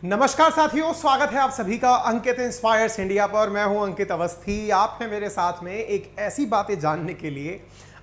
नमस्कार साथियों, स्वागत है आप सभी का अंकित इंस्पायर्स इंडिया पर। मैं हूं अंकित अवस्थी। आप हैं मेरे साथ में एक ऐसी बातें जानने के लिए।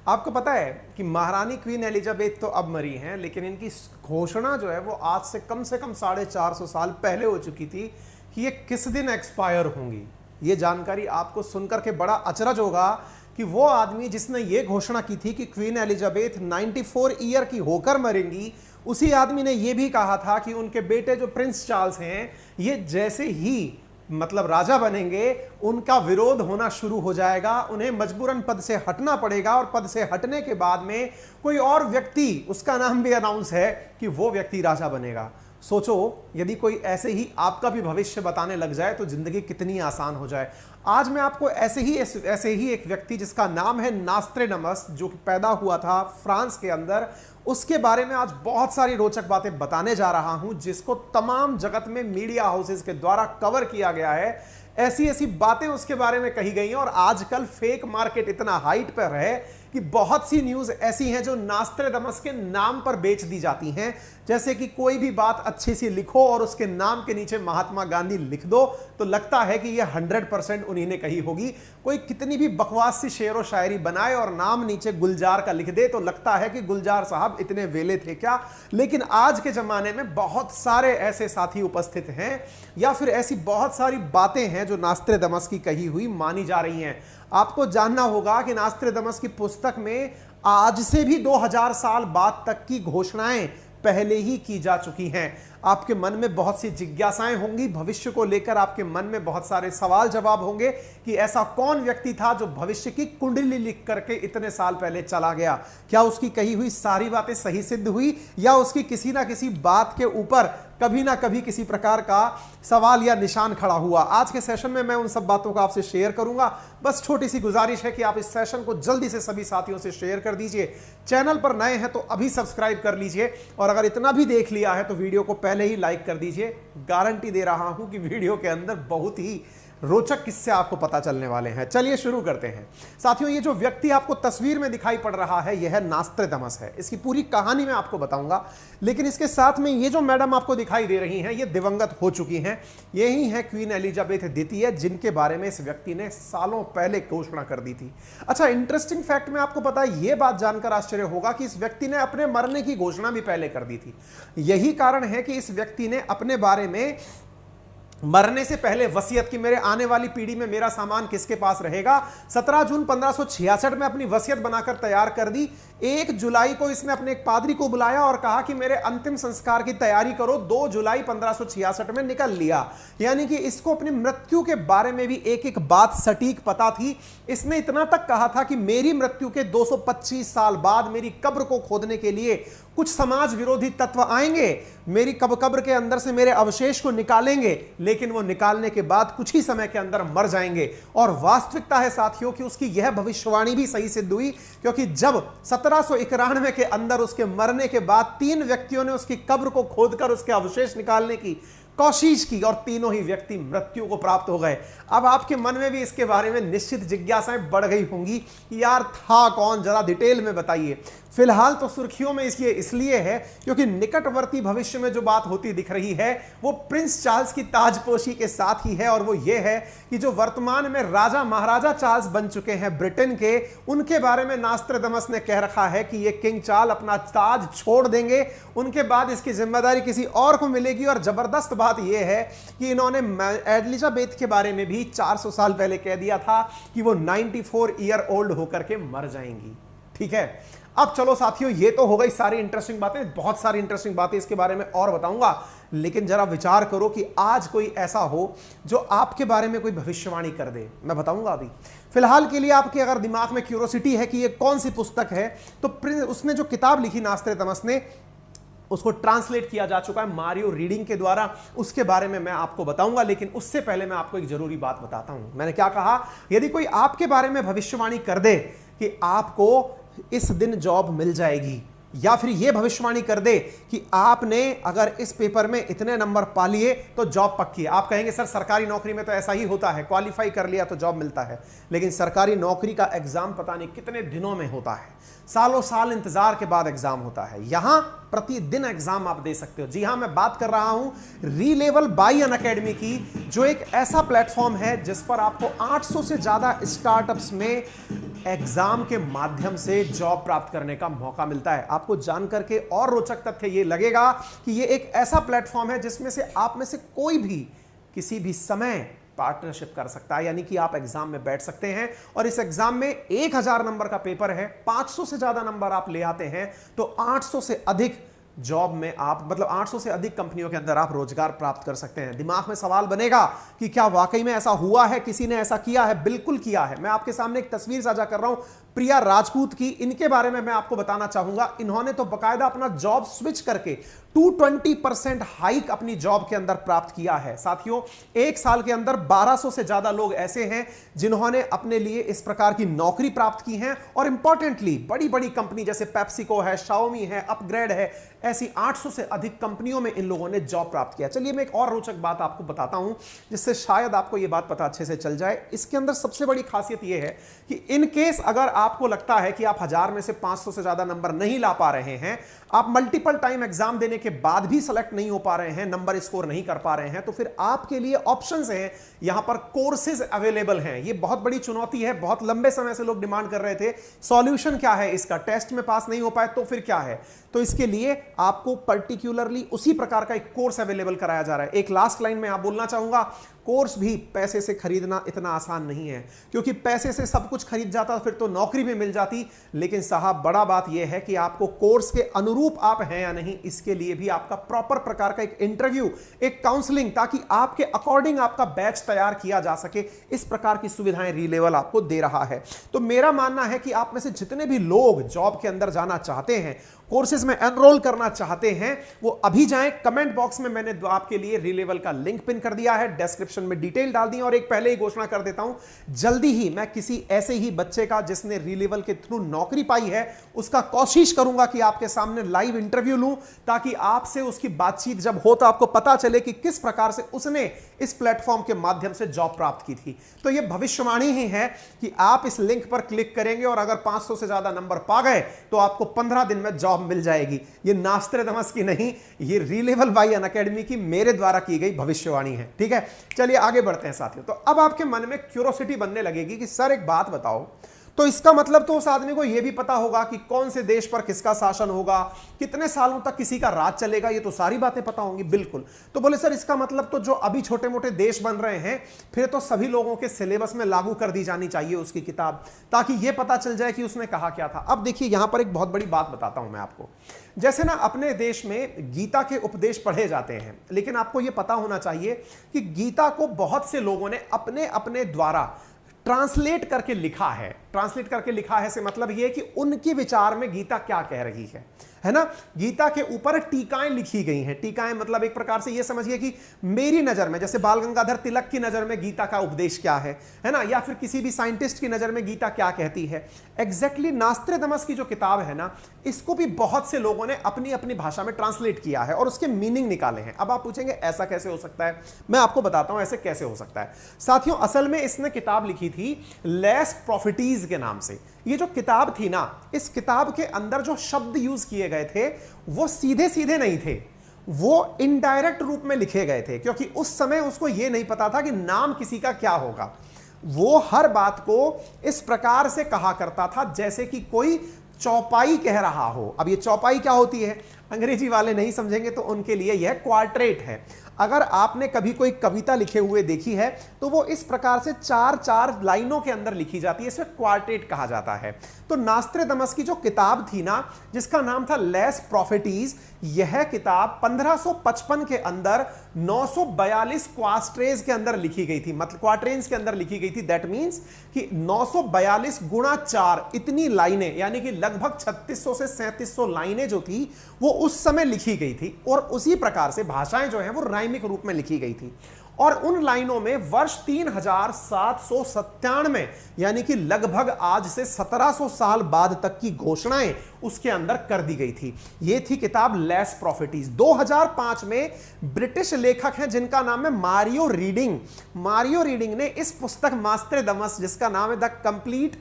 आपको पता है कि महारानी क्वीन एलिजाबेथ तो अब मरी हैं, लेकिन इनकी घोषणा जो है वो आज से कम 450 साल पहले हो चुकी थी कि ये किस दिन एक्सपायर होंगी। ये जानकारी आपको सुनकर के बड़ा अचरज होगा कि वो आदमी जिसने ये घोषणा की थी कि क्वीन एलिजाबेथ 94 ईयर की होकर मरेंगी, उसी आदमी ने यह भी कहा था कि उनके बेटे जो प्रिंस चार्ल्स हैं, ये जैसे ही राजा बनेंगे उनका विरोध होना शुरू हो जाएगा, उन्हें मजबूरन पद से हटना पड़ेगा और पद से हटने के बाद में कोई और व्यक्ति, उसका नाम भी अनाउंस है कि वो व्यक्ति राजा बनेगा। सोचो, यदि कोई ऐसे ही आपका भी भविष्य बताने लग जाए तो जिंदगी कितनी आसान हो जाए। आज मैं आपको ऐसे ही एक व्यक्ति जिसका नाम है नास्ट्रेडमस, जो कि पैदा हुआ था फ्रांस के अंदर, उसके बारे में आज बहुत सारी रोचक बातें बताने जा रहा हूं, जिसको तमाम जगत में मीडिया हाउसेस के द्वारा कवर किया गया है। ऐसी ऐसी बातें उसके बारे में कही गई हैं और आजकल फेक मार्केट इतना हाइट पर है कि बहुत सी न्यूज ऐसी हैं जो नास्ट्रेडमस के नाम पर बेच दी जाती हैं। जैसे कि कोई भी बात अच्छी सी लिखो और उसके नाम के नीचे महात्मा गांधी लिख दो तो लगता है कि यह 100% उन्हीं ने कही होगी। कोई कितनी भी बकवास सी शेर व शायरी बनाए और नाम नीचे गुलजार का लिख दे तो लगता है कि गुलजार साहब इतने वेले थे क्या। लेकिन आज के जमाने में बहुत सारे ऐसे साथी उपस्थित हैं या फिर ऐसी बहुत सारी बातें हैं जो नास्ट्रेडमस की कही हुई मानी जा रही हैं। आपको जानना होगा कि नास्ट्रेडमस की पुस्तक में आज से भी 2000 साल बाद तक की घोषणाएं पहले ही की जा चुकी हैं। आपके मन में बहुत सी जिज्ञासाएं होंगी भविष्य को लेकर, आपके मन में बहुत सारे सवाल जवाब होंगे कि ऐसा कौन व्यक्ति था जो भविष्य की कुंडली लिख करके इतने साल पहले चला गया। क्या उसकी कही हुई सारी बातें सही सिद्ध हुई या उसकी किसी ना किसी बात के ऊपर कभी ना कभी किसी प्रकार का सवाल या निशान खड़ा हुआ। आज के सेशन में मैं उन सब बातों का आपसे शेयर करूंगा। बस छोटी सी गुजारिश है कि आप इस सेशन को जल्दी से सभी साथियों से शेयर कर दीजिए। चैनल पर नए हैं तो अभी सब्सक्राइब कर लीजिए और अगर इतना भी देख लिया है तो वीडियो को पहले ही लाइक कर दीजिए। गारंटी दे रहा हूं कि वीडियो के अंदर बहुत ही रोचक किस्से आपको पता चलने वाले हैं। चलिए शुरू करते हैं। साथियों, ये जो व्यक्ति आपको तस्वीर में दिखाई पड़ रहा है यह नास्ट्रेडमस है। इसकी पूरी कहानी मैं आपको बताऊंगा, लेकिन इसके साथ में ये जो मैडम आपको दिखाई दे रही हैं ये दिवंगत हो चुकी हैं। यही है क्वीन एलिजाबेथ द्वितीय, जिनके बारे में इस व्यक्ति ने सालों पहले घोषणा कर दी थी। अच्छा, इंटरेस्टिंग फैक्ट में आपको पता है, यह बात जानकर आश्चर्य होगा कि इस व्यक्ति ने अपने मरने की घोषणा भी पहले कर दी थी। यही कारण है कि इस व्यक्ति ने अपने बारे में मरने से पहले वसीयत की मेरे आने वाली पीढ़ी में मेरा सामान किसके पास रहेगा, 17 जून 1566 में अपनी वसीयत बनाकर तैयार कर दी। 1 जुलाई को इसने अपने एक पादरी को बुलाया और कहा कि मेरे अंतिम संस्कार की तैयारी करो। 2 जुलाई 1566 में निकल लिया। यानी कि इसको अपनी मृत्यु के बारे में भी एक एक बात सटीक पता थी। इसने इतना तक कहा था कि मेरी मृत्यु के 225 साल बाद मेरी कब्र को खोदने के लिए कुछ समाज विरोधी तत्व आएंगे, मेरी कब्र के अंदर से मेरे अवशेष को निकालेंगे, लेकिन वो निकालने के बाद कुछ ही समय के अंदर मर जाएंगे। और वास्तविकता है साथियों कि उसकी यह भविष्यवाणी भी सही सिद्ध हुई, क्योंकि जब 1791 के अंदर उसके मरने के बाद 3 व्यक्तियों ने उसकी कब्र को खोदकर उसके अवशेष निकालने की कोशिश की और तीनों ही व्यक्ति मृत्यु को प्राप्त हो गए। अब आपके मन में भी इसके बारे में निश्चित जिज्ञासाएं बढ़ गई होंगी कि यार था कौन, जरा डिटेल में बताइए। फिलहाल तो सुर्खियों में इसलिए है क्योंकि निकटवर्ती भविष्य में जो बात होती दिख रही है वो प्रिंस चार्ल्स की ताजपोशी के साथ ही है, और वो ये है कि जो वर्तमान में राजा महाराजा चार्ल्स बन चुके हैं ब्रिटेन के, उनके बारे में नास्ट्रेडमस ने कह रखा है कि ये किंग चार्ल्स अपना ताज छोड़ देंगे, उनके बाद इसकी जिम्मेदारी किसी और को मिलेगी। और जबरदस्त बात यह है कि इन्होंने एलिजाबेथ के बारे में भी 400 साल पहले कह दिया था कि वो 94 ईयर ओल्ड होकर के मर जाएंगी। ठीक है, अब चलो साथियों, ये तो हो गई सारी इंटरेस्टिंग बातें। बहुत सारी इंटरेस्टिंग बातें इसके बारे में और बताऊंगा, लेकिन जरा विचार करो कि आज कोई ऐसा हो जो आपके बारे में कोई भविष्यवाणी कर दे। मैं बताऊंगा अभी। फिलहाल के लिए आपके अगर दिमाग में क्यूरोसिटी है कि ये कौन सी पुस्तक है, तो उसने जो किताब लिखी नास्ट्रेडमस ने, उसको ट्रांसलेट किया जा चुका है मारियो रीडिंग के द्वारा। उसके बारे में मैं आपको बताऊंगा, लेकिन उससे पहले मैं आपको एक जरूरी बात बताता हूं। मैंने क्या कहा, यदि कोई आपके बारे में भविष्यवाणी कर दे कि आपको इस दिन जॉब मिल जाएगी, या फिर यह भविष्यवाणी कर दे कि आपने अगर इस पेपर में इतने नंबर पा लिए तो जॉब पक्की है। आप कहेंगे सर सरकारी नौकरी में तो ऐसा ही होता है, क्वालिफाई कर लिया तो जॉब मिलता है। लेकिन सरकारी नौकरी का एग्जाम पता नहीं कितने दिनों में होता है, सालों साल इंतजार के बाद एग्जाम होता है। यहां प्रतिदिन एग्जाम आप दे सकते हो। जी हां, मैं बात कर रहा हूं रीलेवल बाय अनअकैडमी की, जो एक ऐसा प्लेटफॉर्म है जिस पर आपको 800 से ज्यादा स्टार्टअप्स में एग्जाम के माध्यम से जॉब प्राप्त करने का मौका मिलता है। आपको जानकर के और रोचक तथ्य यह लगेगा कि यह एक ऐसा प्लेटफॉर्म है जिसमें से आप में से कोई भी किसी भी समय पार्टनरशिप कर सकता है, यानी कि आप एग्जाम में बैठ सकते हैं और इस एग्जाम में 1000 नंबर का पेपर है, 500 से ज्यादा नंबर आप ले आते हैं तो 800 से अधिक जॉब में आप, मतलब 800 से अधिक कंपनियों के अंदर आप रोजगार प्राप्त कर सकते हैं। दिमाग में सवाल बनेगा कि क्या वाकई में ऐसा हुआ है, किसी ने ऐसा किया है? बिल्कुल किया है। मैं आपके सामने एक तस्वीर साझा कर रहा हूं प्रिया राजपूत की। इनके बारे में मैं आपको बताना चाहूंगा, इन्होंने तो बकायदा अपना जॉब स्विच करके 220% हाइक अपनी जॉब के अंदर प्राप्त किया है। साथियों, एक साल के अंदर 1200 से ज्यादा लोग ऐसे हैं जिन्होंने अपने लिए इस प्रकार की नौकरी प्राप्त की है और इंपॉर्टेंटली बड़ी बड़ी कंपनी जैसे पेप्सिको है, शाओमी है, अपग्रेड है, ऐसी 800 से अधिक कंपनियों में इन लोगों ने जॉब प्राप्त किया। चलिए मैं एक और रोचक बात आपको बताता हूं जिससे शायद आपको यह बात पता अच्छे से चल जाए। इसके अंदर सबसे बड़ी खासियत यह है कि इन केस अगर आपको लगता है कि आप 1000 में से 500 से ज्यादा नंबर नहीं ला पा रहे हैं, आप मल्टीपल टाइम एग्जाम देने के बाद भी सेलेक्ट नहीं हो पा रहे हैं, नंबर स्कोर नहीं कर पा रहे हैं, तो फिर आपके लिए ऑप्शंस हैं, यहां पर कोर्सेज अवेलेबल हैं। ये बहुत बड़ी चुनौती है, बहुत लंबे समय से लोग डिमांड कर रहे थे। सॉल्यूशन क्या है इसका? टेस्ट में पास नहीं हो पाए तो फिर क्या है? तो इसके लिए आपको पर्टिकुलरली उसी प्रकार का एक कोर्स अवेलेबल कराया जा रहा है। एक लास्ट लाइन में आप बोलना चाहूंगा, कोर्स भी पैसे से खरीदना इतना आसान नहीं है, क्योंकि पैसे से सब कुछ खरीद जाता फिर तो नौकरी भी मिल जाती। लेकिन साहब, बड़ा बात यह है कि आपको कोर्स के अनुरूप आप हैं या नहीं, इसके लिए भी आपका प्रॉपर प्रकार का एक इंटरव्यू, एक काउंसलिंग, ताकि आपके अकॉर्डिंग आपका बैच तैयार किया जा सके, इस प्रकार की सुविधाएं रीलेवल आपको दे रहा है। तो मेरा मानना है कि आप में से जितने भी लोग जॉब के अंदर जाना चाहते हैं, कोर्सेज में एनरोल करना चाहते हैं, वो अभी जाएं। कमेंट बॉक्स में मैंने आपके लिए रीलेवल का लिंक पिन कर दिया है, डिस्क्रिप्शन में डिटेल डाल दी। और एक पहले ही घोषणा कर देता हूं, जल्दी ही मैं किसी ऐसे ही बच्चे का जिसने रीलेवल के थ्रू नौकरी पाई है, उसका कोशिश करूंगा कि आपके सामने लाइव इंटरव्यू लूं, ताकि आपसे उसकी बातचीत जब हो तो आपको पता चले कि किस प्रकार से उसने इस प्लेटफॉर्म के माध्यम से जॉब प्राप्त की थी। तो यह भविष्यवाणी ही है कि आप इस लिंक पर क्लिक करेंगे और अगर 500 से ज्यादा नंबर पा गए तो आपको 15 दिन में जॉब मिल जाएगी। ये नास्ट्रेडमस की नहीं, ये रीलेवल बाय अनअकैडमी की मेरे द्वारा की गई भविष्यवाणी है। ठीक है, चलिए आगे बढ़ते हैं साथियों। तो अब आपके मन में क्यूरोसिटी बनने लगेगी कि सर एक बात बताओ, तो इसका मतलब तो उस आदमी को यह भी पता होगा कि कौन से देश पर किसका शासन होगा, कितने सालों तक किसी का राज चलेगा, ये तो सारी बातें पता होंगी। बिल्कुल। तो बोले सर इसका मतलब तो जो अभी छोटे मोटे देश बन रहे हैं, फिर तो सभी लोगों के सिलेबस में लागू कर दी जानी चाहिए उसकी किताब, ताकि यह पता चल जाए कि उसने कहा क्या था। अब देखिए यहां पर एक बहुत बड़ी बात बताता हूं मैं आपको। जैसे ना अपने देश में गीता के उपदेश पढ़े जाते हैं, लेकिन आपको यह पता होना चाहिए कि गीता को बहुत से लोगों ने अपने अपने द्वारा ट्रांसलेट करके लिखा है। ट्रांसलेट करके लिखा है से मतलब यह कि उनके विचार में गीता क्या कह रही है ना। गीता के ऊपर टीकाएं लिखी गई हैं। टीकाएं मतलब एक प्रकार से यह समझिए कि मेरी नजर में, जैसे बाल गंगाधर तिलक की नजर में गीता का उपदेश क्या है ना, या फिर किसी भी साइंटिस्ट की नजर में गीता क्या कहती है। एग्जैक्टली नास्ट्रेदमस की जो किताब है ना, इसको भी बहुत से लोगों ने अपनी अपनी भाषा में ट्रांसलेट किया है और उसके मीनिंग निकाले हैं। अब आप पूछेंगे ऐसा कैसे हो सकता है, मैं आपको बताता हूं ऐसे कैसे हो सकता है। साथियों, असल में इसने किताब लिखी थी लेस प्रॉफिटीज के नाम से। ये जो किताब थी ना, इस किताब के अंदर जो शब्द यूज किए गए थे वो सीधे सीधे नहीं थे, वो इनडायरेक्ट रूप में लिखे गए थे, क्योंकि उस समय उसको यह नहीं पता था कि नाम किसी का क्या होगा। वो हर बात को इस प्रकार से कहा करता था जैसे कि कोई चौपाई कह रहा हो। अब ये चौपाई क्या होती है, अंग्रेजी वाले नहीं समझेंगे तो उनके लिए यह क्वार्ट्रेट है। अगर आपने कभी कोई कविता लिखे हुए देखी है तो वो इस प्रकार से 4-4 लाइनों के अंदर लिखी जाती है, इसे क्वार्टेट कहा जाता है। तो नास्ट्रेदमस की जो किताब थी ना, जिसका नाम था लेस प्रॉफिटीज, यह किताब 1555 के अंदर 942 क्वास्ट्रेज के अंदर लिखी गई थी, मतलब क्वार्ट्रेन्स के अंदर लिखी गई थी। दैट मींस कि 942 गुणा 4 इतनी लाइनें, यानी कि लगभग 3600 से 3700 लाइनें जो थी वो उस समय लिखी गई थी। और उसी प्रकार से भाषाएं जो हैं वो राइमिक रूप में लिखी गई थी। और उन लाइनों में वर्ष 3797 यानी कि लगभग आज से 1700 साल बाद तक की घोषणाएं उसके अंदर कर दी गई थी। यह थी किताब लेस प्रॉफिटीज। 2005 में ब्रिटिश लेखक हैं जिनका नाम है मारियो रीडिंग। मारियो रीडिंग ने इस पुस्तक नास्ट्रेदमस, जिसका नाम है the complete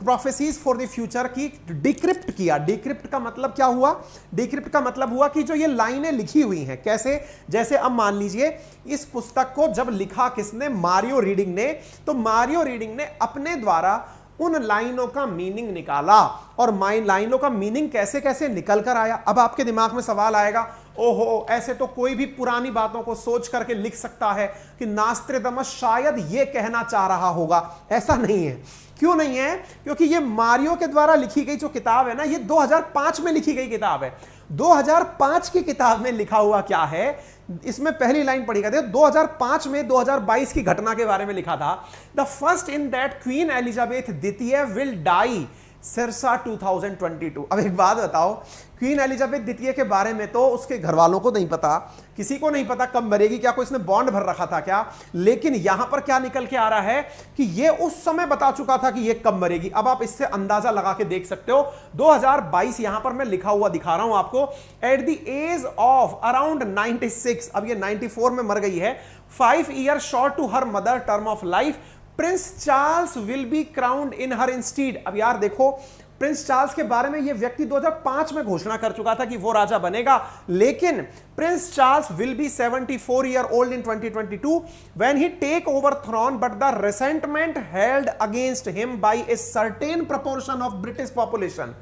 prophecies for the future की डिक्रिप्ट किया। डिक्रिप्ट का मतलब क्या हुआ? डिक्रिप्ट का मतलब हुआ कि जो ये लाइनें लिखी हुई हैं, कैसे, जैसे अब मान लीजिए इस पुस्तक को जब लिखा किसने? मारियो रीडिंग ने। तो मारियो रीडिंग ने अपने द्वारा उन लाइनों का मीनिंग निकाला, और लाइनों का मीनिंग कैसे कैसे निकल कर आया। अब आपके दिमाग में सवाल आएगा, ओहो, ऐसे तो कोई भी पुरानी बातों को सोच करके लिख सकता है कि नास्त्रेदमस शायद ये कहना चाह रहा होगा। ऐसा नहीं है। क्यों नहीं है? क्योंकि ये मारियो के द्वारा लिखी गई जो किताब है ना, ये 2005 में लिखी गई किताब है। 2005 की किताब में लिखा हुआ क्या है? इसमें पहली लाइन पढ़िएगा, देखो 2005 में 2022 की घटना के बारे में लिखा था। The first in that queen Elizabeth द्वितीय विल डाई सिरसा 2022। अब एक बात बताओ, क्वीन एलिजाबेथ द्वितीय के बारे में तो उसके घर वालों को नहीं पता, किसी को नहीं पता कब मरेगी, क्या कोई इसने बॉन्ड भर रखा था क्या? लेकिन यहां पर क्या निकल के आ रहा है कि ये उस समय बता चुका था कि ये कब मरेगी। अब आप इससे अंदाजा लगा के देख सकते हो। 2022 यहां पर मैं लिखा हुआ दिखा रहा हूं आपको, at the age of around 96, अब ये 94 में मर गई है। 5 year short to her mother term of life, prince Charles will be crowned in her instead. अब यार देखो, प्रिंस चार्ल्स के बारे में यह व्यक्ति 2005 में घोषणा कर चुका था कि वो राजा बनेगा, लेकिन prince Charles will be 74 year old in 2022 when he take over throne, but the resentment held against him by a certain proportion of British population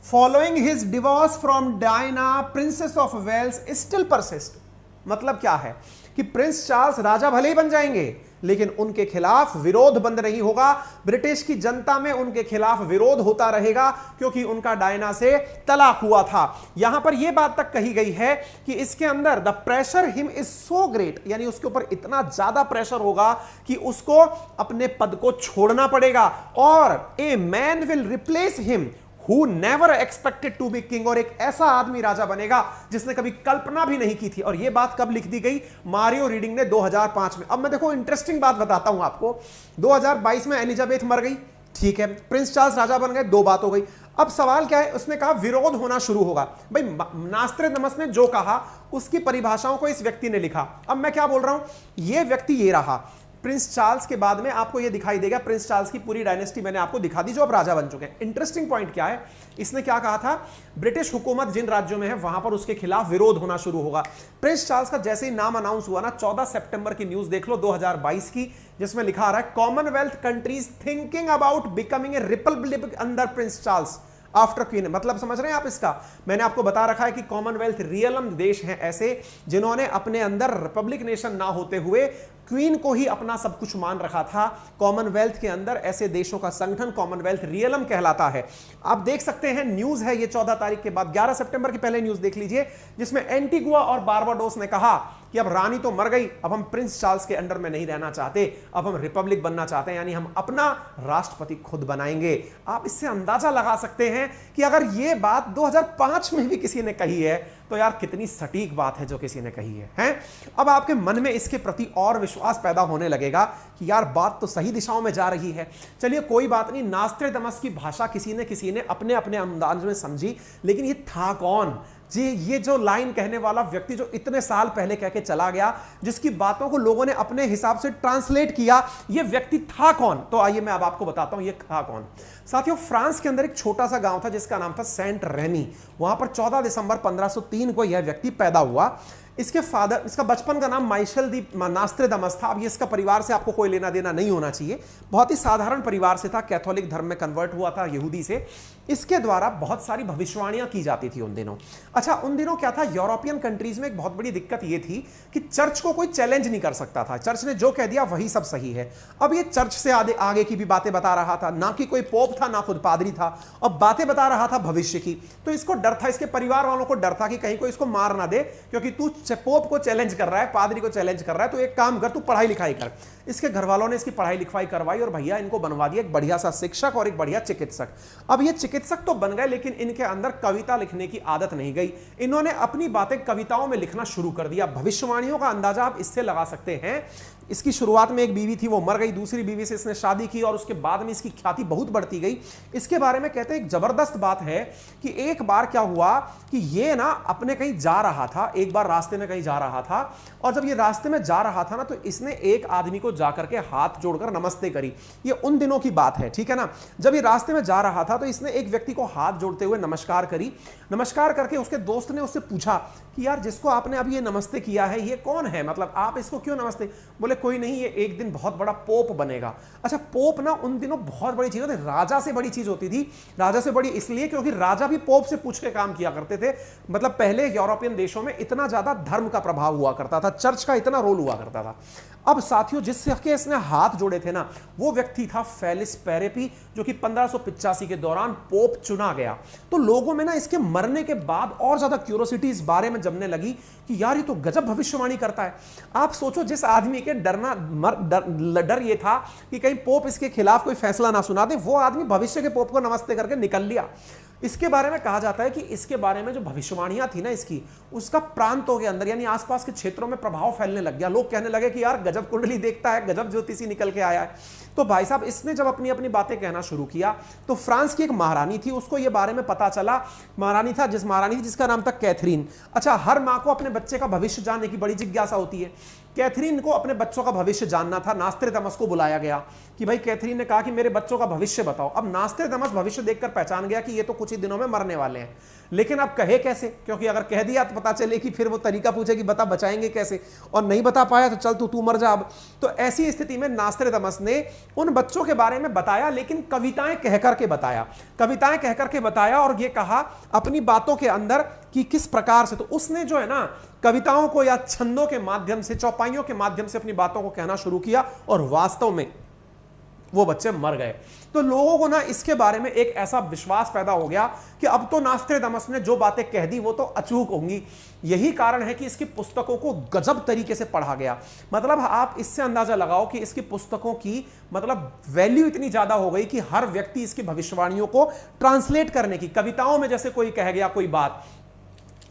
following his divorce from Diana princess of Wales still persist. मतलब क्या है कि Prince Charles राजा भले ही बन जाएंगे, लेकिन उनके खिलाफ विरोध बंद नहीं होगा। ब्रिटिश की जनता में उनके खिलाफ विरोध होता रहेगा, क्योंकि उनका डायना से तलाक हुआ था। यहां पर यह बात तक कही गई है कि इसके अंदर the pressure him is so great, यानी उसके ऊपर इतना ज्यादा प्रेशर होगा कि उसको अपने पद को छोड़ना पड़ेगा, और a man will replace him Who never expected to be king, और एक ऐसा आदमी राजा बनेगा जिसने कभी कल्पना भी नहीं की थी। और यह बात कब लिख दी गई? मारियो रीडिंग ने 2005 में। अब मैं देखो इंटरेस्टिंग बात बताता हूं आपको। 2022 में एलिजाबेथ मर गई, ठीक है, प्रिंस चार्ल्स राजा बन गए, दो बात हो गई। अब सवाल क्या है? उसने कहा विरोध होना शुरू होगा। भाई नास्त्रेदमस ने जो कहा उसकी परिभाषाओं को इस व्यक्ति ने लिखा। अब मैं क्या बोल रहा हूं, यह व्यक्ति ये रहा। प्रिंस चार्ल्स के बाद में आपको यह दिखाई देगा, प्रिंस चार्ल्स की पूरी डायनेस्टी मैंने आपको दिखा दी जो अब राजा बन चुके हैं। इंटरेस्टिंग पॉइंट क्या है, इसने क्या कहा था? ब्रिटिश हुकूमत जिन राज्यों में है वहां पर उसके खिलाफ विरोध होना शुरू होगा। प्रिंस चार्ल्स का जैसे ही नाम अनाउंस हुआ ना, 14 सितंबर की न्यूज देख लो 2022 की, जिसमें लिखा आ रहा है Commonwealth countries thinking about becoming a Republic under Prince Charles after queen. मतलब समझ रहे हैं आप इसका? मैंने आपको बता रखा है कि कॉमनवेल्थ रियलम देश हैं ऐसे जिन्होंने अपने अंदर रिपब्लिक नेशन ना होते हुए क्वीन को ही अपना सब कुछ मान रखा था। कॉमनवेल्थ के अंदर ऐसे देशों का संगठन कॉमनवेल्थ रियलम कहलाता है। आप देख सकते हैं, न्यूज है ये 14 तारीख के बाद, 11 सितंबर की पहले न्यूज देख लीजिए, जिसमें एंटीगुआ और बारबाडोस ने कहा कि अब रानी तो मर गई, अब हम प्रिंस चार्ल्स के अंडर में नहीं रहना चाहते, अब हम रिपब्लिक बनना चाहते हैं, यानी हम अपना राष्ट्रपति खुद बनाएंगे। आप इससे अंदाजा लगा सकते हैं कि अगर यह बात 2005 में भी किसी ने कही है तो यार कितनी सटीक बात है जो किसी ने कही है, हैं? अब आपके मन में इसके प्रति और विश्वास पैदा होने लगेगा कि यार बात तो सही दिशाओं में जा रही है। चलिए कोई बात नहीं, नास्त्रेदमस की भाषा किसी ने अपने अपने अंदाज में समझी, लेकिन ये था कौन? जी, ये जो लाइन कहने वाला व्यक्ति जो इतने साल पहले कह के चला गया, जिसकी बातों को लोगों ने अपने हिसाब से ट्रांसलेट किया, ये व्यक्ति था कौन? तो आइए मैं अब आपको बताता हूं ये था कौन। साथियों, फ्रांस के अंदर एक छोटा सा गांव था जिसका नाम था सेंट रेमी। वहां पर 14 दिसंबर 1503 को यह व्यक्ति पैदा हुआ। इसके फादर, इसका बचपन का नाम माइशल दी नास्त्रेदमस था। अब ये इसका परिवार से आपको कोई लेना देना नहीं होना चाहिए, बहुत ही साधारण परिवार से था, कैथोलिक धर्म में कन्वर्ट हुआ था यहूदी से। इसके द्वारा बहुत सारी भविष्यवाणियां की जाती थी उन दिनों। अच्छा, उन दिनों क्या था, यूरोपियन कंट्रीज में एक बहुत बड़ी दिक्कत ये थी कि चर्च को कोई चैलेंज नहीं कर सकता था। चर्च ने जो कह दिया वही सब सही है। अब ये चर्च से आगे की भी बातें बता रहा था, ना कि कोई पोप था ना खुद पादरी था, अब बातें बता रहा था भविष्य की। तो इसको डर था, इसके परिवार वालों को डर था कि कहीं कोई इसको मार ना दे, क्योंकि तू पोप को चैलेंज कर रहा है, पादरी को चैलेंज कर रहा है, तो एक काम कर, तू पढ़ाई लिखाई कर। इसके घर वालों ने इसकी पढ़ाई लिखाई करवाई और भैया इनको बनवा दिया एक बढ़िया सा शिक्षक और एक बढ़िया चिकित्सक। अब ये चिकित्सक तो बन गए, लेकिन इनके अंदर कविता लिखने की आदत नहीं गई। इन्होंने अपनी बातें कविताओं में लिखना शुरू कर दिया। भविष्यवाणियों का अंदाजा आप इससे लगा सकते हैं, इसकी शुरुआत में एक बीवी थी, वो मर गई, दूसरी बीवी से इसने शादी की और उसके बाद में इसकी ख्याति बहुत बढ़ती गई। इसके बारे में कहते हैं एक जबरदस्त बात है कि एक बार क्या हुआ कि ये ना अपने कहीं जा रहा था, एक बार रास्ते में कहीं जा रहा था, और जब ये रास्ते में जा रहा था ना तो इसने एक आदमी को जाकर के हाथ जोड़कर नमस्ते करी। ये उन दिनों की बात है, ठीक है ना। जब ये रास्ते में जा रहा था तो इसने एक व्यक्ति को हाथ जोड़ते हुए नमस्कार करी। नमस्कार करके उसके दोस्त ने उससे पूछा कि यार जिसको आपने अभी ये नमस्ते किया है ये कौन है, मतलब आप इसको क्यों नमस्ते? बोले कोई नहीं, ये एक दिन बहुत बड़ा पोप बनेगा। अच्छा, पोप ना उन दिनों बहुत बड़ी चीज होती, राजा से बड़ी चीज होती थी। राजा से बड़ी इसलिए क्योंकि राजा भी पोप से पूछ के काम किया करते थे। मतलब पहले यूरोपियन देशों में इतना ज्यादा धर्म का प्रभाव हुआ करता था, चर्च का इतना रोल हुआ करता था। अब साथियों जिसके इसने हाथ जोड़े थे ना वो व्यक्ति था फेलिस पेरेपी, जो कि 1585 के दौरान पोप चुना गया। तो लोगों में ना इसके मरने के बाद और ज्यादा क्यूरोसिटी इस बारे में जमने लगी कि यार ये तो गजब भविष्यवाणी करता है। आप सोचो, जिस आदमी के डर ये था कि कहीं पोप इसके खिलाफ कोई फैसला ना सुना दे, वो आदमी भविष्य के पोप को नमस्ते करके निकल लिया। इसके बारे में कहा जाता है कि इसके बारे में जो भविष्यवाणियां थी ना इसकी, उसका प्रांतों के अंदर यानी आसपास के क्षेत्रों में प्रभाव फैलने लग गया। लोग कहने लगे कि यार गजब कुंडली देखता है, गजब ज्योतिषी निकल के आया है। तो भाई साहब इसने जब अपनी अपनी बातें कहना शुरू किया तो फ्रांस की एक महारानी थी, उसको ये बारे में पता चला। महारानी थी जिसका नाम था कैथरीन। अच्छा, हर माँ को अपने बच्चे का भविष्य जानने की बड़ी जिज्ञासा होती है। कैथरीन को अपने बच्चों का भविष्य जानना था। नास्त्रेदामस को बुलाया गया कि भाई, कैथरीन ने कहा कि मेरे बच्चों का भविष्य बताओ। अब नास्त्रेदामस भविष्य देखकर पहचान गया कि ये तो कुछ ही दिनों में मरने वाले हैं, लेकिन अब कहे कैसे, क्योंकि अगर कह दिया तो पता चले कि फिर वो तरीका पूछेगी बता बचाएंगे कैसे, और नहीं बता पाया तो चल तू मर जा अब। तो ऐसी स्थिति में नास्त्रेदामस ने उन बच्चों के बारे में बताया, लेकिन कविताएं कहकर के बताया और ये कहा अपनी बातों के अंदर कि किस प्रकार से। तो उसने जो है ना कविताओं को या छंदों के माध्यम से, चौपाइयों के माध्यम से अपनी बातों को कहना शुरू किया और वास्तव में वो बच्चे मर गए। तो लोगों को ना इसके बारे में एक ऐसा विश्वास पैदा हो गया कि अब तो नास्त्रेदामस ने जो बातें कह दी वो तो अचूक होंगी। यही कारण है कि इसकी पुस्तकों को गजब तरीके से पढ़ा गया। मतलब आप इससे अंदाजा लगाओ कि इसकी पुस्तकों की मतलब वैल्यू इतनी ज्यादा हो गई कि हर व्यक्ति इसकी भविष्यवाणियों को ट्रांसलेट करने की, कविताओं में जैसे कोई कह गया कोई बात,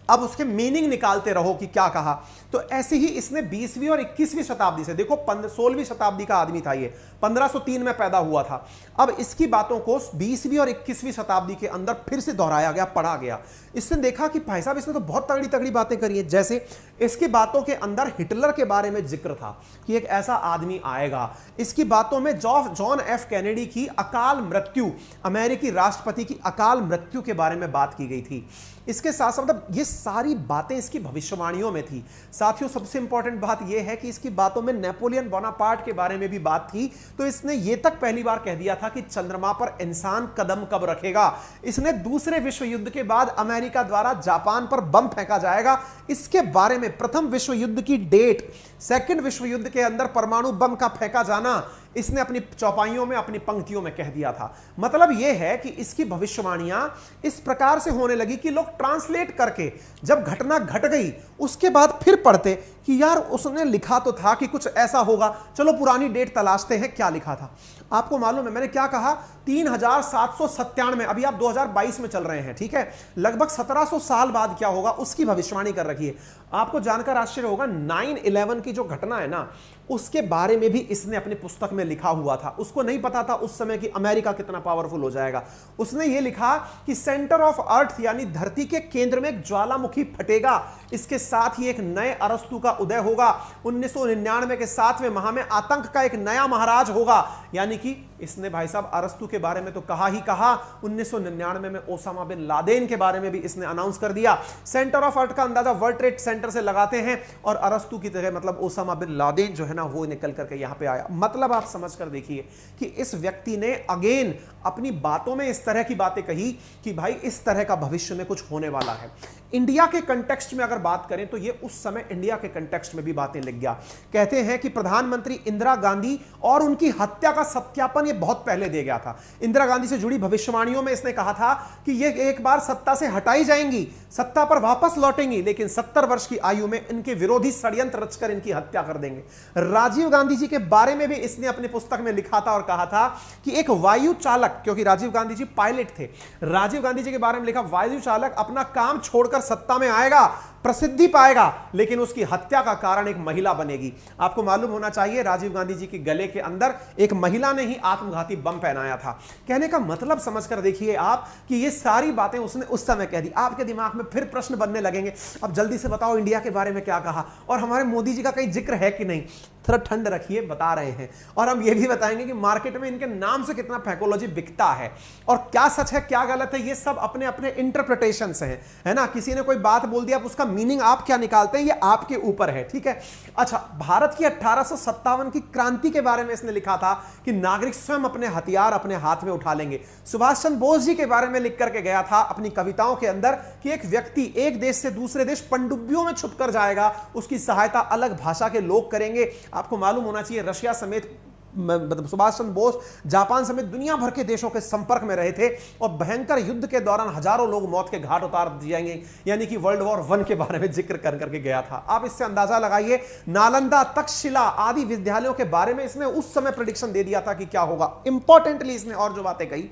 अब उसके मीनिंग निकालते रहो कि क्या कहा। तो ऐसे ही इसने 20वीं और 21वीं शताब्दी से, देखो 16वीं शताब्दी का आदमी था ये, 1503 में पैदा हुआ था। अब इसकी बातों को 20वीं और 21वीं शताब्दी के अंदर फिर से दोहराया गया, पढ़ा गया। इसने देखा कि भाई साहब इसने तो बहुत तगड़ी तगड़ी बातें करी है। जैसे इसकी बातों के अंदर हिटलर के बारे में जिक्र था कि एक ऐसा आदमी आएगा। इसकी बातों में जॉन एफ कैनेडी की अकाल मृत्यु, अमेरिकी राष्ट्रपति की अकाल मृत्यु के बारे में बात की गई थी। इसके साथ साथ मतलब ये सारी बातें इसकी भविष्यवाणियों में थी। साथियों सबसे इंपॉर्टेंट बात यह है कि इसकी बातों में नेपोलियन बोनापार्ट के बारे में भी बात थी। तो इसने ये तक पहली बार कह दिया था कि चंद्रमा पर इंसान कदम कब रखेगा। इसने दूसरे विश्व युद्ध के बाद अमेरिका द्वारा जापान पर बम फेंका जाएगा, इसके बारे में, प्रथम विश्व युद्ध की डेट, सेकंड विश्व युद्ध के अंदर परमाणु बम का फेंका जाना, इसने अपनी चौपाइयों में, अपनी पंक्तियों में कह दिया था। मतलब यह है कि इसकी भविष्यवाणियां इस प्रकार से होने लगी कि लोग ट्रांसलेट करके जब घटना घट गई उसके बाद फिर पढ़ते कि यार उसने लिखा तो था कि कुछ ऐसा होगा, चलो पुरानी डेट तलाशते हैं क्या लिखा था। आपको मालूम है मैंने क्या कहा, 3797, अभी आप 2022 में चल रहे हैं, ठीक है, लगभग 1700 साल बाद क्या होगा उसकी भविष्यवाणी कर रखी है। आपको जानकर आश्चर्य होगा 9/11 की जो घटना है ना उसके बारे में भी इसने अपनी पुस्तक में लिखा हुआ था। उसको नहीं पता था उस समय कि अमेरिका कितना पावरफुल हो जाएगा। उसने ये लिखा कि सेंटर ऑफ अर्थ यानी धरती के केंद्र में एक ज्वालामुखी फटेगा, इसके साथ ही एक नए अरस्तु का उदय होगा। 1999 के 7वें माह में आतंक का एक नया महाराज होगा। यानी कि इसने भाई साहब अरस्तु के बारे में तो कहा ही कहा, 1999 में ओसामा बिन लादेन के बारे में भी इसने अनाउंस कर दिया। सेंटर ऑफ अर्थ का अंदाजा वर्ल्ड ट्रेड सेंटर से लगाते हैं और अरस्तु की तरह मतलब ओसामा बिन लादेन जो है ना वो निकल करके यहां पे आया। मतलब आप समझ कर देखिए कि इस व्यक्ति ने अगेन अपनी बातों में इस तरह की बातें कही कि भाई इस तरह का भविष्य में कुछ होने वाला है। इंडिया के कंटेक्स्ट में अगर बात करें तो ये उस समय इंडिया के कंटेक्स्ट में भी बातें लिख गया। कहते हैं कि प्रधानमंत्री इंदिरा गांधी और उनकी हत्या का सत्यापन ये बहुत पहले दे गया था। इंदिरा गांधी से जुड़ी भविष्यवाणियों में इसने कहा था कि ये एक बार सत्ता से हटाई जाएंगी, सत्ता पर वापस लौटेंगी, लेकिन 70 वर्ष की आयु में इनके विरोधी षड्यंत्र रचकर इनकी हत्या कर देंगे। राजीव गांधी जी के बारे में भी इसने अपनी पुस्तक में लिखा था और कहा था कि एक वायु चालक, क्योंकि राजीव गांधी जी पायलट थे, राजीव गांधी जी के बारे में लिखा वायु चालक अपना काम छोड़कर सत्ता में आएगा प्रसिद्धि पाएगा, लेकिन उसकी हत्या का कारण एक महिला बनेगी। आपको मालूम होना चाहिए राजीव गांधी जी के गले के अंदर एक महिला ने ही आत्मघाती बम पहनाया था। कहने का मतलब समझकर देखिए आप कि ये सारी बातें उसने उस समय कह दी। आपके दिमाग में फिर प्रश्न बनने लगेंगे, अब जल्दी से बताओ इंडिया के बारे में क्या कहा और हमारे मोदी जी का कहीं जिक्र है कि नहीं। थोड़ा ठंड रखिए, बता रहे हैं। और हम ये भी बताएंगे कि मार्केट में इनके नाम से कितना फैकोलॉजी बिकता है और क्या सच है क्या गलत है, ये सब अपने अपने इंटरप्रिटेशन से है ना। किसी ने कोई बात बोल दिया, उसका मीनिंग आप क्या निकालते हैं ये आपके ऊपर है, ठीक है। अच्छा, भारत की 1857 की क्रांति के बारे में इसने लिखा था कि नागरिक स्वयं अपने हथियार अपने हाथ में उठा लेंगे। सुभाष चंद्र बोस जी के बारे में लिख करके गया था अपनी कविताओं के अंदर कि एक व्यक्ति एक देश से दूसरे देश पनडुब्बियों में छुपकर जाएगा, उसकी सहायता अलग भाषा के लोग करेंगे। आपको मालूम होना चाहिए रशिया समेत, सुभाष चंद्र बोस जापान समेत दुनिया भर के देशों के संपर्क में रहे थे और भयंकर युद्ध के दौरान हजारों लोग मौत के घाट उतार दिए जाएंगे, यानी कि वर्ल्ड वॉर 1 के बारे में जिक्र कर करके गया था। आप इससे अंदाजा लगाइए, नालंदा तक्षशिला आदि विद्यालयों के बारे में इसने उस समय प्रेडिक्शन दे दिया था कि क्या होगा। इंपॉर्टेंटली इसने और जो बातें कही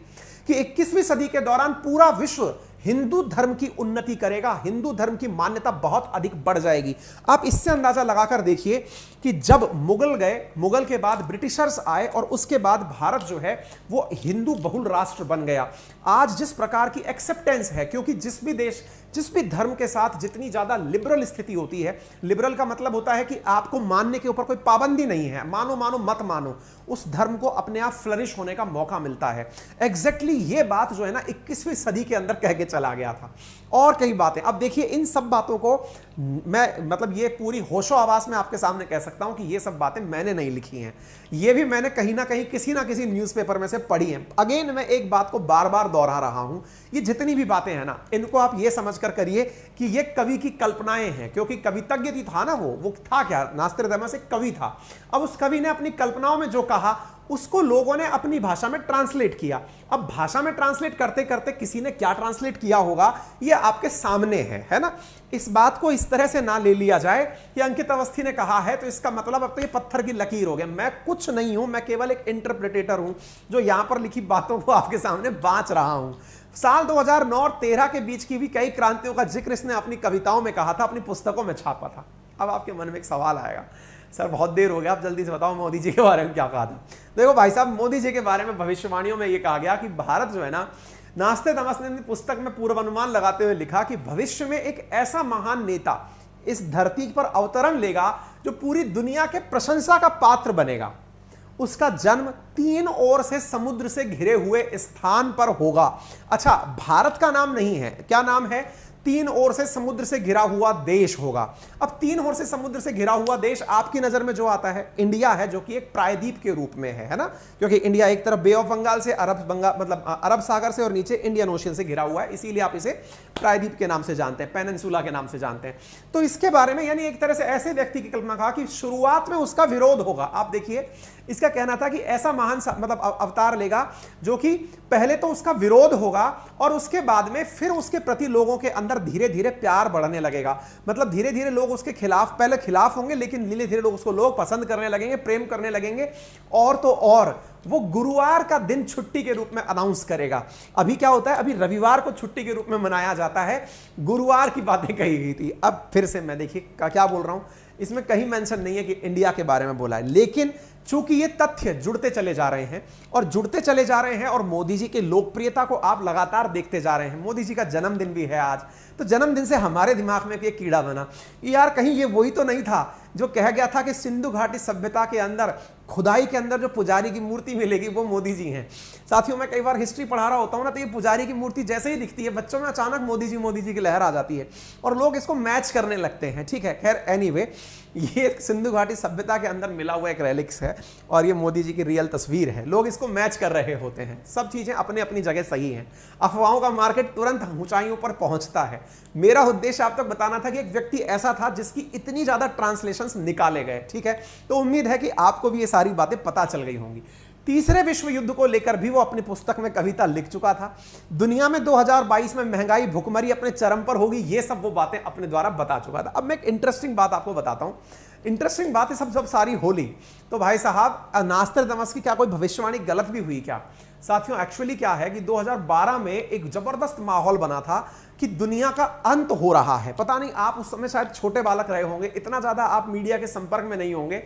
कि 21वीं सदी के दौरान पूरा विश्व हिंदू धर्म की उन्नति करेगा, हिंदू धर्म की मान्यता बहुत अधिक बढ़ जाएगी। आप इससे अंदाजा लगाकर देखिए कि जब मुगल गए, मुगल के बाद ब्रिटिशर्स आए और उसके बाद भारत जो है वो हिंदू बहुल राष्ट्र बन गया। आज जिस प्रकार की एक्सेप्टेंस है, क्योंकि जिस भी देश जिस भी धर्म के साथ जितनी ज्यादा लिबरल स्थिति होती है, लिबरल का मतलब होता है कि आपको मानने के ऊपर कोई पाबंदी नहीं है, मानो मानो मत मानो, उस धर्म को अपने आप फ्लरिश होने का मौका मिलता है। एग्जैक्टली ये बात जो है ना 21वीं सदी के अंदर कह के चला गया था। और कई बातें, अब देखिए इन सब बातों को मैं मतलब ये पूरी होशो आवाज में आपके सामने कह सकता हूं कि ये सब बातें मैंने नहीं लिखी हैं, ये भी मैंने कहीं ना कहीं किसी ना किसी न्यूज़पेपर में से पढ़ी हैं। अगेन मैं एक बात को बार बार दोहरा रहा हूं, ये जितनी भी बातें हैं ना, इनको आप ये समझकर करिए कि ये कवि की कल्पनाएं हैं, क्योंकि कवितज्ञ था ना, वो था क्या, नास्त्रोदामस एक कवि था। अब उस कवि ने अपनी कल्पनाओं में जो कहा उसको लोगों ने अपनी भाषा में ट्रांसलेट किया। अब भाषा में ट्रांसलेट करते करते किसी ने क्या ट्रांसलेट किया होगा ये आपके सामने है ना। इस बात को इस तरह से ना ले लिया जाए कि अंकित अवस्थी ने कहा है तो इसका मतलब अब तो ये पत्थर की लकीर हो गया। मैं कुछ नहीं हूं, मैं केवल एक इंटरप्रिटेटर हूं जो यहां पर लिखी बातों को आपके सामने बांच रहा हूं। साल 2009 और 13 के बीच की भी कई क्रांतियों का जिक्र इसने अपनी कविताओं में कहा था, अपनी पुस्तकों में छापा था। अब आपके मन में एक सवाल आएगा, सर बहुत देर हो गया, आप जल्दी से बताओ मोदी जी के बारे में क्या कहा था। देखो भाई साहब, मोदी जी के बारे में भविष्यवाणियों में यह कहा गया कि भारत जो है ना, नास्त्रोदामस ने पुस्तक में पूर्वानुमान लगाते हुए लिखा कि भविष्य में एक ऐसा महान नेता इस धरती पर अवतरण लेगा जो पूरी दुनिया के प्रशंसा का पात्र बनेगा। उसका जन्म 3 ओर से समुद्र से घिरे हुए स्थान पर होगा। अच्छा, भारत का नाम नहीं है, क्या नाम है? 3 ओर से समुद्र से घिरा हुआ देश होगा। अब 3 ओर से समुद्र से घिरा हुआ देश आपकी नजर में जो आता है इंडिया है, जो कि एक प्रायद्वीप के रूप में है ना, क्योंकि इंडिया एक तरफ बे ऑफ बंगाल से मतलब अरब सागर से और नीचे इंडियन ओशियन से घिरा हुआ है, इसीलिए आप इसे प्रायद्वीप के नाम से जानते हैं, पेनिनसुला के नाम से जानते हैं। तो इसके बारे में यानी एक तरह से ऐसे व्यक्ति की कल्पना कहा कि शुरुआत में उसका विरोध होगा। आप देखिए, इसका कहना था कि ऐसा महान मतलब अवतार लेगा जो कि पहले तो उसका विरोध होगा और उसके बाद में फिर उसके प्रति लोगों के अंदर धीरे धीरे प्यार बढ़ने लगेगा। मतलब धीरे धीरे लोग उसके खिलाफ, पहले खिलाफ होंगे लेकिन धीरे धीरे लोग उसको लोग पसंद करने लगेंगे, प्रेम करने लगेंगे। और तो और वो गुरुवार का दिन छुट्टी के रूप में अनाउंस करेगा। अभी क्या होता है, अभी रविवार को छुट्टी के रूप में मनाया जाता है, गुरुवार की बातें कही गई थी। अब फिर से मैं देखिए क्या बोल रहा हूं, इसमें कहीं मेंशन नहीं है कि इंडिया के बारे में बोला है, लेकिन चूंकि ये तथ्य जुड़ते चले जा रहे हैं और जुड़ते चले जा रहे हैं और मोदी जी की लोकप्रियता को आप लगातार देखते जा रहे हैं। मोदी जी का जन्मदिन भी है आज, तो जन्मदिन से हमारे दिमाग में एक कीड़ा बना, यार कहीं ये वही तो नहीं था जो कहा गया था कि सिंधु घाटी सभ्यता के अंदर खुदाई के अंदर जो पुजारी की मूर्ति मिलेगी वो मोदी जी हैं। साथियों, मैं कई बार हिस्ट्री पढ़ा रहा होता हूं ना, तो ये पुजारी की मूर्ति जैसे ही दिखती है बच्चों में अचानक मोदी जी की लहर आ जाती है और लोग इसको मैच करने लगते हैं। ठीक है, खैर एनीवे, ये सिंधु घाटी सभ्यता के अंदर मिला हुआ एक रेलिक्स है और ये मोदी जी की रियल तस्वीर है। लोग इसको मैच कर रहे होते हैं। सब चीजें अपने अपनी जगह सही हैं। अफवाहों का मार्केट तुरंत ऊंचाइयों पर पहुंचता है। मेरा उद्देश्य आप तक बताना था कि एक व्यक्ति ऐसा था जिसकी इतनी ज्यादा ट्रांसलेशंस निकाले गए। ठीक है, तो उम्मीद है कि आपको भी ये सारी बातें पता चल गई होंगी। तीसरे विश्व युद्ध को लेकर भी वो अपनी पुस्तक में कविता लिख चुका था। दुनिया में 2022 में महंगाई भुखमरी अपने चरम पर होगी, ये सब वो बातें अपने द्वारा बता चुका था। अब मैं एक इंटरेस्टिंग बात आपको बताता हूं। इंटरेस्टिंग बात है सब सारी होली। तो भाई साहब, नास्ट्राडामस की क्या कोई भविष्यवाणी गलत भी हुई क्या? साथियों, एक्चुअली क्या है कि 2012 में एक जबरदस्त माहौल बना था कि दुनिया का अंत हो रहा है। पता नहीं, आप उस समय शायद छोटे बालक रहे होंगे, इतना ज्यादा आप मीडिया के संपर्क में नहीं होंगे।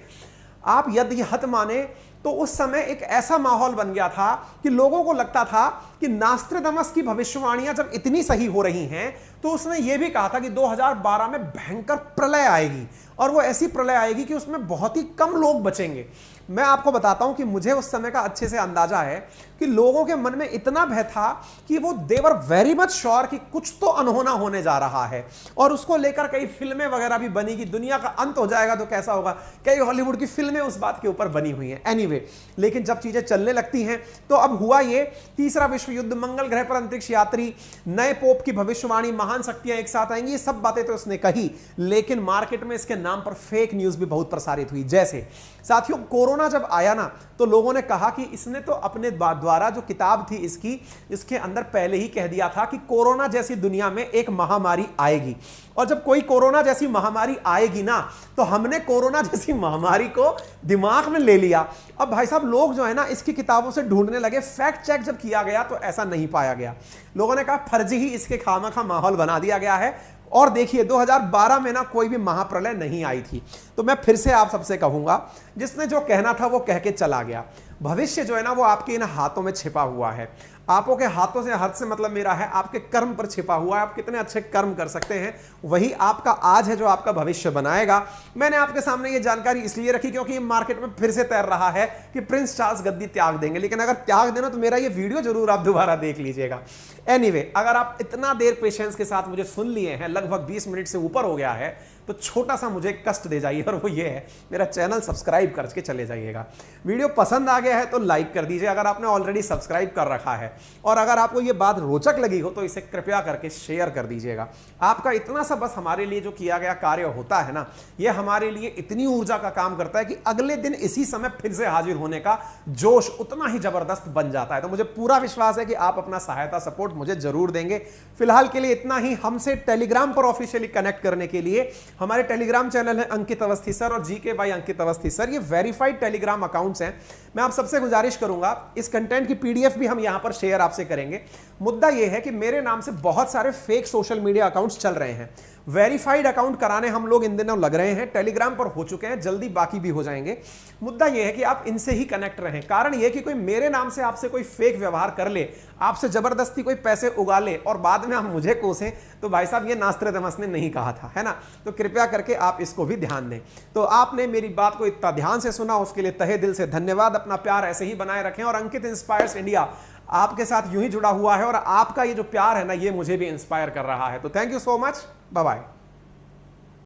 आप यदि हद माने तो उस समय एक ऐसा माहौल बन गया था कि लोगों को लगता था कि नास्ट्राडामस की भविष्यवाणियां जब इतनी सही हो रही हैं तो उसने यह भी कहा था कि 2012 में भयंकर प्रलय आएगी, और वो ऐसी प्रलय आएगी कि उसमें बहुत ही कम लोग बचेंगे। मैं आपको बताता हूं कि मुझे उस समय का अच्छे से अंदाजा है कि लोगों के मन में इतना भय था कि वो देवर वेरी मच श्योर कि कुछ तो अनहोना होने जा रहा है, और उसको लेकर कई फिल्में वगैरह भी बनी कि दुनिया का अंत हो जाएगा तो कैसा होगा। कई हॉलीवुड की फिल्में उस बात के ऊपर बनी हुई हैं। एनीवे, लेकिन जब चीजें चलने लगती हैं तो अब हुआ ये, तीसरा विश्व युद्ध, मंगल ग्रह पर अंतरिक्ष यात्री, नए पोप की भविष्यवाणी, महान शक्तियां एक साथ आएंगी, ये सब बातें तो उसने कही, लेकिन मार्केट में इसके नाम पर फेक न्यूज भी बहुत प्रसारित हुई। जैसे साथियों, कोरोना जब आया ना तो लोगों ने कहा कि इसने तो अपने द्वारा जो किताब थी इसके अंदर पहले ही कह दिया था कि कोरोना जैसी दुनिया में एक महामारी आएगी, और जब कोई कोरोना जैसी महामारी आएगी ना तो हमने कोरोना जैसी महामारी को दिमाग में ले लिया। अब भाई साहब, लोग जो है ना इसकी किताबों से ढूंढने लगे। फैक्ट चेक जब किया गया तो ऐसा नहीं पाया गया। लोगों ने कहा फर्जी ही इसके खामखा माहौल बना दिया गया है। और देखिए, 2012 में ना कोई भी महाप्रलय नहीं आई थी। तो मैं फिर से आप सबसे कहूंगा, जिसने जो कहना था वो कह के चला गया। भविष्य जो है ना वो आपके इन हाथों में छिपा हुआ है। आपों के हाथों से, हाथ से मतलब मेरा है आपके कर्म पर छिपा हुआ है। आप कितने अच्छे कर्म कर सकते हैं, वही आपका आज है जो आपका भविष्य बनाएगा। मैंने आपके सामने ये जानकारी इसलिए रखी क्योंकि ये मार्केट में फिर से तैर रहा है कि प्रिंस चार्ल्स गद्दी त्याग देंगे, लेकिन अगर त्याग देना तो मेरा ये वीडियो जरूर आप दोबारा देख लीजिएगा। एनीवे, अगर आप इतना देर पेशेंस के साथ मुझे सुन लिए हैं, लगभग 20 मिनट से ऊपर हो गया है, तो छोटा सा मुझे कष्ट दे जाइए, और वो ये है, मेरा चैनल सब्सक्राइब करके चले जाइएगा। वीडियो पसंद आ गया है तो लाइक कर दीजिए अगर आपने ऑलरेडी सब्सक्राइब कर रखा है, और अगर आपको ये बात रोचक लगी हो तो इसे कृपया करके शेयर कर दीजिएगा। आपका इतना सा बस हमारे लिए जो किया गया कार्य होता है ना, ये हमारे लिए इतनी ऊर्जा का काम करता है कि अगले दिन इसी समय फिर से हाजिर होने का जोश उतना ही जबरदस्त बन जाता है। तो मुझे पूरा विश्वास है कि आप अपना सहायता सपोर्ट मुझे जरूर देंगे। फिलहाल के लिए इतना ही। हमसे टेलीग्राम पर ऑफिशियली कनेक्ट करने के लिए हमारे टेलीग्राम चैनल है अंकित अवस्थी सर और GK by Ankit Awasthi sir, ये वेरीफाइड टेलीग्राम अकाउंट्स हैं। मैं आप सबसे गुजारिश करूंगा, इस कंटेंट की पीडीएफ भी हम यहां पर शेयर आपसे करेंगे। मुद्दा यह है कि मेरे नाम से बहुत सारे फेक सोशल मीडिया अकाउंट्स चल रहे हैं। वेरीफाइड अकाउंट कराने हम लोग इन दिनों लग रहे हैं, टेलीग्राम पर हो चुके हैं, जल्दी बाकी भी हो जाएंगे। मुद्दा यह है कि आप इनसे ही कनेक्ट रहें। कारण यह कि कोई मेरे नाम से आपसे कोई फेक व्यवहार कर ले, आपसे जबरदस्ती कोई पैसे उगा ले और बाद में आप मुझे कोसें, तो भाई साहब ये नास्ट्राडामस ने नहीं कहा था, है ना। तो कृपया करके आप इसको भी ध्यान दें। तो आपने मेरी बात को इतना ध्यान से सुना, उसके लिए तहे दिल से धन्यवाद। अपना प्यार ऐसे ही बनाए रखें, और अंकित इंस्पायर्स इंडिया आपके साथ यूं ही जुड़ा हुआ है, और आपका ये जो प्यार है ना, ये मुझे भी इंस्पायर कर रहा है। तो thank you so much, bye bye.